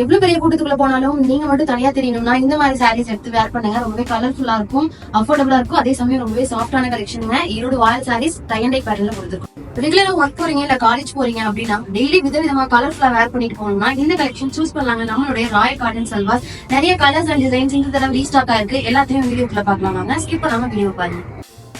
எவ்வளவு பெரிய கூட்டத்துக்குள்ள போனாலும் நீங்க மட்டும் தனியா தெரியணும்னா இந்த மாதிரி சாரீஸ் எடுத்து வேர் பண்ணுங்க. ரொம்பவே கலர்ஃபுல்லா இருக்கும், அஃபோர்டபுளா இருக்கும், அதே சமயம் ரொம்பவே சாஃப்டான கலெக்ஷனுங்க. Erode royal sarees tie and dye பேட்டர்ன்ல கொடுத்துருக்கோம். ரெகுலரா ஒர்க் போறீங்க இல்ல காலேஜ் போறீங்க அப்படின்னா டெய்லி விதவிதமா கலர்ஃபுல்லா வேர் பண்ணிட்டு போகணும்னா இந்த கலெக்ஷன் சூஸ் பண்ணலாங்க. நம்மளுடைய ராயல் காட்டன் சல்வாஸ் நிறைய கலர்ஸ் அண்ட் டிசைன்ஸ் இந்த தடவை ரீஸ்டாக் ஆயிருக்கு. எல்லாத்தையும் வீடியோக்குள்ள பாக்கலாம். ஸ்கிப் பண்ணாம வீடியோ பாருங்க.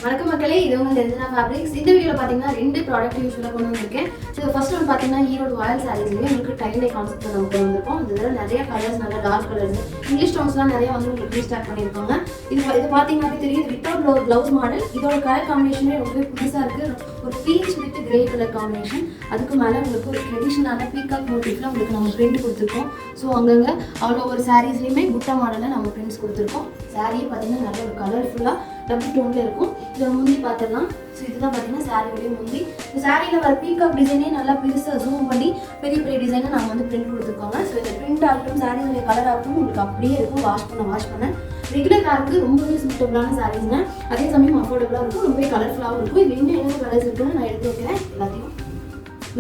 வணக்கம் மக்களே, இது உங்க நிரஞ்சனா ஃபேப்ரிக்ஸ். இந்த வீடியோல பாத்தீங்கன்னா ரெண்டு ப்ராடக்ட் யூஸ்ஃபுல்லா கொண்டு வந்திருக்கேன். ஸோ ஃபர்ஸ்ட் ஒன் பாத்தீங்கன்னா ஈரோடு ராயல் சாரீஸ்லயே உங்களுக்கு டை அண்ட் டை கான்செப்ட் நம்ம கொண்டு வந்திருக்கோம். இதுல நிறைய கலர்ஸ், நல்ல டார்க் கலர்ஸ், இங்கிலீஷ் டோன்ஸ்லாம் நிறைய வந்து உங்களுக்கு ரீஸ்டாக் பண்ணியிருக்காங்க. இது பாத்தீங்கன்னா தெரியும், வித்தவுட் பிளவுஸ் மாடல். இதோட கலர் காம்பினேஷனே ரொம்பவே புதுசா இருக்கு. ஒரு beach with grey colour combination. அதுக்கு மேல உங்களுக்கு ஒரு ட்ரெடிஷனலான பீகாக் மோட்டிவ்ல உங்களுக்கு நம்ம பிரிண்ட் கொடுத்துருக்கோம். ஸோ அங்கங்க அவ்வளோ ஒரு சாரீஸ்லயுமே புட்டா மாடல்ல நம்ம பிரிண்ட்ஸ் கொடுத்துருக்கோம். சாரியே பாத்தீங்கன்னா நல்ல ஒரு கலர்ஃபுல்லா டபுள் டோன்ல இருக்கும். இதை முந்தி பார்த்துடலாம். ஸோ இதுதான் பார்த்தீங்கன்னா சாரியோடைய முந்தி. இந்த சாரியில் வர பீகாக் டிசைனே நல்லா பெருசாக ஜூம் பண்ணி பெரிய பெரிய டிசைனை நாங்கள் வந்து பிரிண்ட் கொடுத்துருக்கோங்க. ஸோ இந்த பிரிண்ட் ஆகட்டும், சாரியோடைய கலர் ஆகட்டும் உங்களுக்கு அப்படியே இருக்கும். வாஷ் பண்ண ரெகுலர் காருக்கு ரொம்பவே சூட்டபுளான சாரீஸ்ங்க. அதே சமயம் அஃபோர்டபுளாக இருக்கும், ரொம்பவே கலர்ஃபுல்லாகவும் இருக்கும். இது இன்னும் என்ன கலர்ஸ் இருக்குன்னு நான் எடுத்து வைக்கிறேன். எல்லாத்தையும்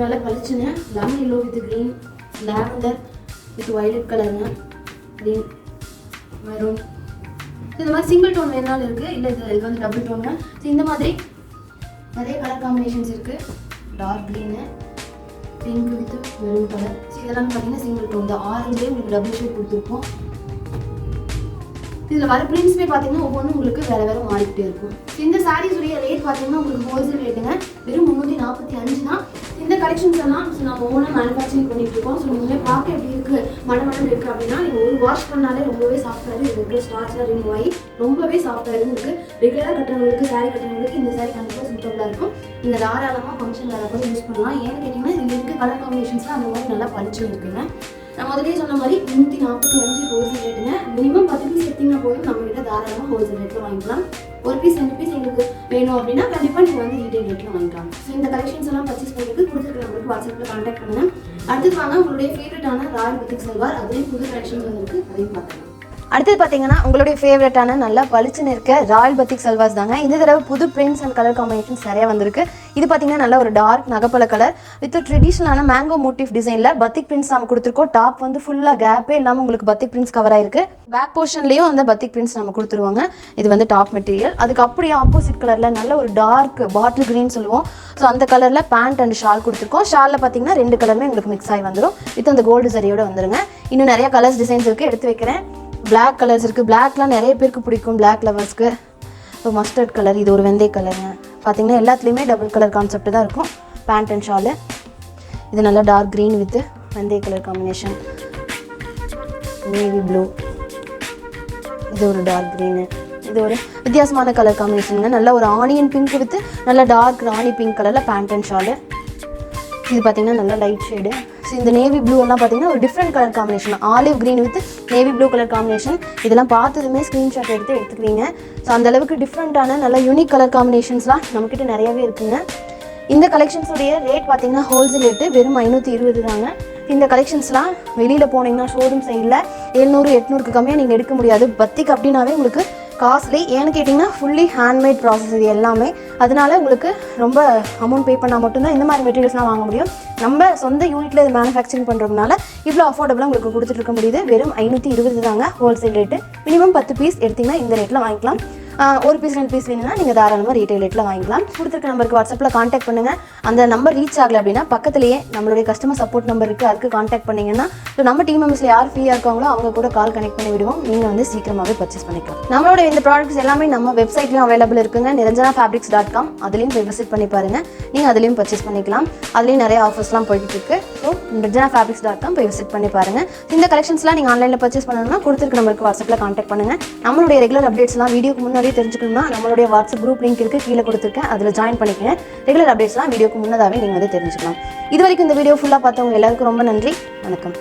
நல்லா பளிச்சுங்க. Lemon yellow with green, lavender with violet கலருங்க, க்ரீன், மெரூன். இந்த மாதிரி சிங்கிள் டோன் வேணாலும் இருக்குது, இல்லை இது வந்து டபுள் டோனுங்க. ஸோ இந்த மாதிரி நிறைய கலர் காம்பினேஷன்ஸ் இருக்குது. Dark green, pink with maroon colour. So இதெல்லாம் பார்த்தீங்கன்னா சிங்கிள் டோன் தான். ஆரஞ்சுலேயே உங்களுக்கு டபுள் ஷேட் கொடுத்துருப்போம். இதில் வர பிரிண்ட்ஸுமே பார்த்தீங்கன்னா ஒவ்வொன்றும் உங்களுக்கு வேறு வேறு மாறிக்கிட்டே இருக்கும். இந்த சாரீஸுடைய ரேட் பார்த்தீங்கன்னா உங்களுக்கு ஹோல்சேல் ரேட்டுங்க வெறும் 345 தான். இந்த கலெக்ஷன்ஸ் எல்லாம் நம்ம ஓனாக மேனுஃபேக்சரிங் பண்ணிட்டு இருக்கோம். ஸோ நீங்களே பார்க்க எப்படி இருக்குது, மடம் இருக்குது அப்படின்னா நீங்கள் ஒரு வாஷ் பண்ணாலே ரொம்பவே சாஃப்டாக இருக்குது. ஸ்டார்ச்லாம் ரிமூவ் ஆகி ரொம்பவே சாஃப்டாக இருக்குது. ரெகுலராக கட்டுறவங்களுக்கு, சாரீ கட்டுறவங்களுக்கு இந்த சாரீ கண்டிப்பாக சூட்டபுளாக இருக்கும். நீங்கள் தாராளமாக ஃபங்க்ஷன் வேறு கூட யூஸ் பண்ணலாம். ஏன்னு கேட்டிங்கன்னா இதில் இருக்க கலர் காம்பினேஷன்ஸ்லாம் அந்த மாதிரி நல்லா பளிச்சு இருக்குங்க. நான் முதலே சொன்ன மாதிரி 345 ஹோல்சேல் ரேட்டுங்க. மினிமம் 10 பீஸ் எடுத்தீங்கன்னா போதும், நம்மகிட்ட தாராளமாக ஹோல்சேல் ரேட்டில் வாங்கிக்கலாம். ஒரு பீஸ் 2 பீஸ் எங்களுக்கு வேணும் அப்படின்னா கண்டிப்பாக நீங்கள் வந்து ரீட்டைல் ரேட்டில் வாங்கிக்கலாம். ஸோ இந்த கலெக்ஷன்ஸ் எல்லாம் பர்ச்சேஸ் பண்ணிட்டு கொடுத்துருக்க நம்பருக்கு வாட்ஸ்அப்பில் கான்டாக்ட் பண்ணுங்கள். அடுத்தது வாங்க உங்களுடைய ஃபேவரட்டான ராயல் பத்திக் சல்வார், அதுலேயும் புது கலெக்ஷன்ஸ் வந்துருக்கு, அதையும் பார்க்கலாம். அடுத்தது பார்த்தீங்கன்னா உங்களுடைய ஃபேவரட்டான நல்லா பளிச்சுன்னு இருக்க ராயல் பத்திக் சல்வாஸ் தாங்க. இந்த தடவை புது பிரிண்ட்ஸ் அண்ட் கலர் காம்பினேஷன்ஸ் நிறையா வந்திருக்கு. இது பார்த்தீங்கன்னா நல்ல ஒரு டார்க் நகப்பல கலர் வித் ட்ரெடிஷனலான மேங்கோ மோட்டிவ் டிசைனில் பத்திக் பிரிண்ட்ஸ் நம்ம கொடுத்துருக்கோம். டாப் வந்து ஃபுல்லாக கேப்பே இல்லாமல் உங்களுக்கு பத்திக் பிரிண்ட்ஸ் கவர் ஆயிருக்கு. பேக் போர்ஷன்லேயும் அந்த பத்திக் பிரிண்ட்ஸ் நம்ம கொடுத்துருவாங்க. இது வந்து டாப் மெட்டீரியல். அதுக்கு அப்படியே ஆப்போசிட் கலரில் நல்ல ஒரு டார்க் பாட்டில் க்ரீன் சொல்லுவோம். ஸோ அந்த கலரில் பேண்ட் அண்ட் ஷால் கொடுத்துருக்கோம். ஷாலில் பார்த்தீங்கன்னா 2 கலருமே உங்களுக்கு மிக்ஸ் ஆகி வந்துடும். வித் அந்த கோல்டு சரியோட வந்துருங்க. இன்னும் நிறைய கலர்ஸ் டிசைன்ஸ் இருக்குது, எடுத்து வைக்கிறேன். பிளாக் கலர்ஸ் இருக்குது. பிளாக்லாம் நிறைய பேருக்கு பிடிக்கும், பிளாக் லவர்ஸ்க்கு. ஸோ மஸ்டர்ட் கலர், இது ஒரு வெந்தய கலருங்க. பார்த்தீங்கன்னா எல்லாத்துலேயுமே டபுள் கலர் கான்செப்ட் தான் இருக்கும். Pant and shawl. இது நல்லா டார்க் க்ரீன் வித் வெந்தய கலர் காம்பினேஷன். நேவி ப்ளூ, இது ஒரு டார்க் க்ரீனு. இது ஒரு வித்தியாசமான கலர் காம்பினேஷனுங்க. நல்ல ஒரு ஆனியன் பிங்க் வித் நல்ல டார்க் ராணி பிங்க் கலரில் பேண்ட் அண்ட் ஷாலு. இது பார்த்தீங்கன்னா நல்லா லைட் ஷேடு. ஸோ இந்த நேவி ப்ளூ எல்லாம் பார்த்தீங்கன்னா ஒரு different colour combination, olive green with navy blue colour combination. இதெல்லாம் பார்த்ததுமே ஸ்க்ரீன்ஷாட் எடுத்துக்குவீங்க. ஸோ அந்தளவுக்கு டிஃப்ரெண்ட்டான நல்ல யூனிக் கலர் காம்பினேஷன்ஸ்லாம் நம்மக்கிட்ட நிறையாவே இருக்குங்க. இந்த கலெக்ஷன்ஸுடைய ரேட் பார்த்தீங்கன்னா ஹோல்சேல் ரேட்டு வெறும் 520 தாங்க. இந்த கலெக்ஷன்ஸ்லாம் வெளியில் போனீங்கன்னா ஷோரூம் சைடில் 700-800க்கு கம்மியாக நீங்கள் எடுக்க முடியாது. பத்திக்கு அப்படின்னாவே உங்களுக்கு காஸ்ட்லி. ஏன்னு கேட்டிங்கன்னா ஃபுல்லி ஹேண்ட்மேட் ப்ராசஸ் இது எல்லாமே. அதனால உங்களுக்கு ரொம்ப அமௌண்ட் பே பண்ணால் மட்டும்தான் இந்த மாதிரி மெட்டீரியல்ஸ்லாம் வாங்க முடியும். நம்ம சொந்த யூனிட்டில் இது மேனுஃபேக்சரிங் பண்ணுறதுனால இவ்வளோ அஃபோர்டபுளாக உங்களுக்கு கொடுத்துட்ருக்க முடியுது. வெறும் 520 தாங்க ஹோல்சேல் ரேட்டு. மினிமம் 10 பீஸ் எடுத்திங்கன்னா இந்த ரேட்டில் வாங்கிக்கலாம். ஒரு பீஸ் 2 பீஸ் வேணும்னா நீங்கள் தாராளமாக ரீட்டைல் ரேட்டில் வாங்கிக்கலாம். கொடுத்துருக்க நம்பருக்கு வாட்ஸ்அப்பில் கான்டாக்ட் பண்ணுங்கள். அந்த நம்பர் ரீச் ஆகலை அப்படின்னா பக்கத்துலேயே நம்மளுடைய கஸ்டமர் சப்போர்ட் நம்பர் இருக்குது, அதுக்கு கான்டாக்ட் பண்ணிங்கன்னா நம்ம டீம் மெம்பர்ஸில் யார் ஃப்ரீயாக இருக்காங்களோ அவங்க கூட கால் கனெக்ட் பண்ணி விடுவோம். நீங்கள் வந்து சீக்கிரமாகவே பர்ச்சேஸ் பண்ணிக்கலாம். நம்மளோட இந்த ப்ராடக்ட்ஸ் எல்லாமே நம்ம வெப்சைட்லையும் அவைலபிள் இருக்குங்க, niranjanafabrics.com. அதுலேயும் போய் விசிட் பண்ணி பாருங்கள். நீங்கள் அதுலேயும் பர்ச்சேஸ் பண்ணிக்கலாம். அதுலேயும் நிறைய ஆஃபர்ஸ்லாம் போய்கிட்டு இருக்கு. ஸோ niranjanafabrics.com போய் விசிட் பண்ணி பாருங்கள். இந்த கலெக்ஷன்ஸ்லாம் நீங்கள் ஆன்லைனில் பர்ச்சேஸ் பண்ணணும்னா கொடுத்துருக்க நம்பருக்கு வாட்ஸ்அப்பில் கான்டாக்ட் பண்ணுங்கள். நம்மளுடைய ரெகுலர் அப்டேட்ஸ்லாம் வீடியோக்கு முன்னாடி தெரிஞ்சுக்கணும்னா நம்மளுடைய வாட்ஸ்அப் குரூப் லிங்க் இருக்குது, கீழே கொடுத்துருக்கேன், அதில் ஜாயின் பண்ணிக்கங்க. ரெகுலர் அப்டேட்ஸ்லாம் வீடியோக்கு முன்னதாகவே நீங்கள் வந்து தெரிஞ்சுக்கலாம். இது வரைக்கும் இந்த வீடியோ ஃபுல்லாக பார்த்தவங்க எல்லாருக்கும் ரொம்ப நன்றி. வணக்கம்.